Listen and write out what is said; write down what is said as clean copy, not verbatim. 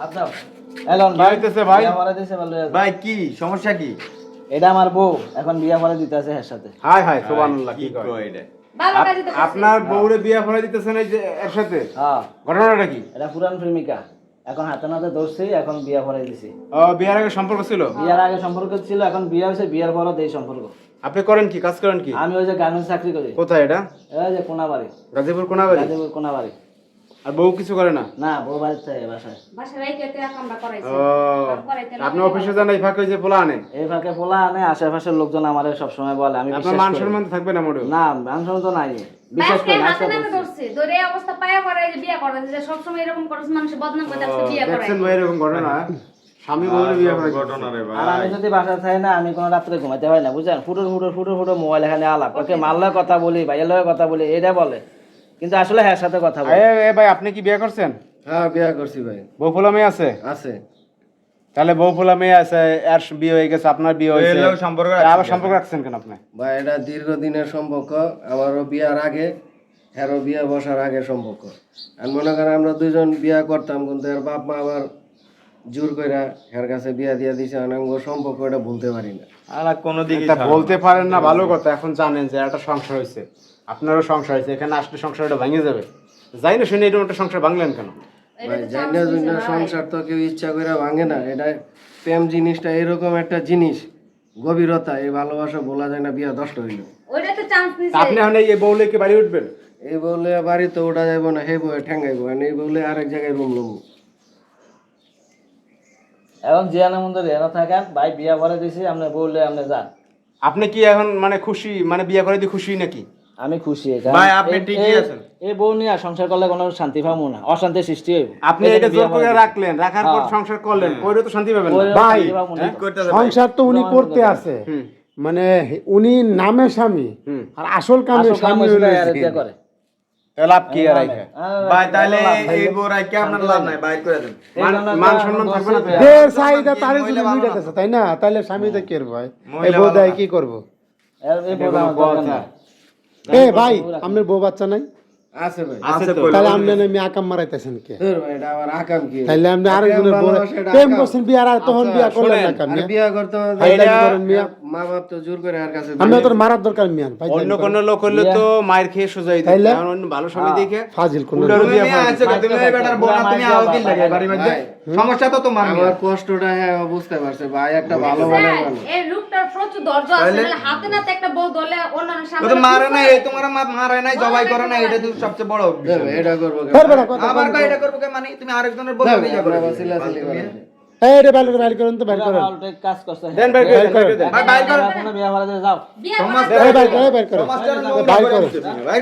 আচ্ছা এলন ভাই হইতেছে ভাই? বিয়া পড়া দিছে বলে ভাই কি সমস্যা কি? এটা আমার বউ এখন বিয়া পড়া দিতেছে এর সাথে। হাই হাই সুবহানাল্লাহ, কি কি কয়? কয় এটা? ভালো কাজই তো করছে। আপনার বউরে বিয়ে করে দিতেছেন এই যে এর সাথে? হ্যাঁ ঘটনাটা কি? এটা পুরান প্রেমিকা, এখন হাতে নাতে ধরছি, এখন বিয়া পড়াই দিছি। বিয়ের আগে সম্পর্ক ছিল? বিয়ার আগে সম্পর্ক ছিল, এখন বিয়া হয়েছে, বিয়ার পরও এই সম্পর্ক। আপনি করেন কি, কাজ করেন কি? আমি ওই যে গার্মেন্টস চাকরি করি। কোথায় এটা? এই যে কোনাবাড়ি, গাজীপুর কোনাবাড়ি? গাজীপুর কোনাবাড়ি। আর বউ কিছু করে না? না, বউ বাড়িতে থাকে বাসায়। বাসায় রাইখে তো কামটা করাইছে। ও, করাইতে না আপনি অফিসে যান, এই ফাঁকে যে পোলা আনে? এই ফাঁকে পোলা আনে, আশেপাশের লোকজন আমার সবসময় বলে, আমি আপনার বিশ্বাস মান করি। সম্মান থাকবে না মোটেও? না, মান সম্মান তো নাই, বিশ্বাস বাসকে করি না। হাতে আজকে নাতে ধরছে। ধরে এই অবস্থা পায়া পরে এই যে বিয়া করাইছে, যে সবসময় এরকম করে মানুষ বদনাম করে আজকে বিয়া করায়। দেখছেন ভাই এরকম ঘটনা? স্বামী বউরে বিয়ে করে ঘটনা রে আর আমি ভাই। যদি বাসায় থাকি না, আমি কোনো রাত্রে ঘুমাইতে পারি না, বুঝছেন? ফুটো মোবাইল এখানে আলাপ, ওকে মারলে কথা বলি, ভাইয়ের লগে কথা বলি, এটা বলে, কিন্তু আসলে হ্যাঁ সাথে কথা বলি। এ ভাই, আপনি কি বিয়ে করছেন? হ্যাঁ বিয়া করছি ভাই। বউ ফুলা মেয়ে আছে? আছে। তাহলে বউ ফুলা মেয়ে আছে, এর বিয়ে হয়ে গেছে, আপনার বিয়ে হয়েছে, এর লগে সম্পর্ক আবার রাখছেন সম্পর্ক রাখছেন কেন আপনি? ভাই এটা দীর্ঘদিনের সম্পর্ক, আমারও বিয়ার আগে এরও বিয়া বসার আগে সম্পর্ক। আর মনে করেন আমরা দুইজন বিয়া করতাম, কিন্তু এর বাপ মা আবার জোর কইরা এর কাছে বিয়া দিয়া দিছে, আমগো সম্পর্ক এটা ভুলতে পারি না। আর কোনো দিকে এটা বলতে পারেন না, ভালো কথা। এখন জানেন যে একটা সংসার হয়েছে, আপনারও সংসার হয়েছে, এখানে আসলে সংসারটা ভেঙে যাবে। যাই না শুনে এরকম একটা সংসার ভাঙলেন কেন? ভাই জানি না জন্য সংসার তো কেউ ইচ্ছা করে ভাঙে না। এটা প্রেম জিনিসটা এরকম একটা জিনিস, গভীরতা, এই ভালোবাসা বলা যায় না। বিয়া 10টা হইল, ওইটা তো চান্স নিছে। আপনি এখন এই বউলে কি বাড়ি উঠবেন? এই বলে বাড়িতে ওঠা যাইব না, হে বউ ঠেঙ্গাইবো, আর এই বলে আরেক জায়গায় রুম লমু। এখন জিয়ানা মন্দির এনে থাকেন, ভাই বিয়া পড়া দিছি, আপনি বললে আপনি যান। আপনি কি এখন মানে খুশি, মানে বিয়ে করে দিয়ে খুশি নাকি? আমি খুশি। ভাই, আপনি ঠিকই আছেন। এই বউ নিয়ে সংসার করলে কোনো শান্তি পাবো না, অশান্তির সৃষ্টি হইব। আপনি এটা জোর করে রাখলেন, রাখার পর সংসার করলেন, ওইটা তো শান্তি পাবেন না। ভাই, ঠিক করতে হবে। সংসার তো উনি করতে আছে, মানে উনি নামে স্বামী আর আসল কামে স্বামী হইলো এই। করে লাভ কি আর রাখে? ভাই তাহলে এই বোরাই কি আপনার লাভ নাই, বাইর করে দেন। মান সম্মান থাকবে না তো? দেড় চাহিদা তার জন্য মিটাতেছে, তাই না? তাইলে স্বামীতে কে ভাই, এই বউ দেয় কি করবো? এই বউ আমার দরকার নাই। এ ভাই, আপনার বউ বাচ্চা নাই? আছে ভাই। আছে তো। তাহলে আপনি আমি আকাম মারাইতেছেন কে? ধুর ভাই, এটা আমার আকাম কি? তাইলে আপনি আরেকজনের বউ ভালোবাসা, এটা প্রেম আকাম। করছেন, বিয়ার আর তখন বিয়া করলেন না কেন? আর বিয়া করতে হবে, হাইলাইট করেন মিয়া, মা বাপ তো জোর করে আর কাছে আমি তোর মারার দরকার মিয়ান ভাই। অন্য কোন লোক হলে তো মায়ের খেয়ে সোজাই দিত, তাইলে? এখন অন্য ভালো স্বামী দেখে ফাজিল কোন উল্টো তুমি বিয়ে নিয়ে করে আছো, তুমি এই বেটার বউ না, তুমি আও দিন লাগে বাড়ির মধ্যে। সমস্যা তো তোমার আমার মিয়া। কষ্টটা হ্যাঁ বুঝতে পারছে ভাই, একটা ভালো মনে স্যার, মানুষ। এই লোকটার প্রচুর ধৈর্য আছে, নাহলে হাতে নাতে একটা বউ ধরলে অন্যান্য ও সামনে তো মারে না, এই তোমার মারে নাই, জবাই করে না, এটা তো সবচেয়ে বড় বিষয়। ধুর ভাই, এটা করবো কেন? ফের বেটা কথা আবার কই এটা করব কে, মানে তুমি আরেকজনের বউ ধুর নিয়ে ভাই, যাবে। আপনারা চিল্লাচিল্লি করেন। এই রে বাইরে করেন তো, বাইরে করেন। উল্টো কাজ করছে। দেন বাইর করে দেন, বাইর করে দেন। ভাই বাইর কর। বিয়া পড়া দিয়ে যাও। বিয়া সমাজ এই বাইরে করেন, সমাজটার বাইরে করেন। বাইর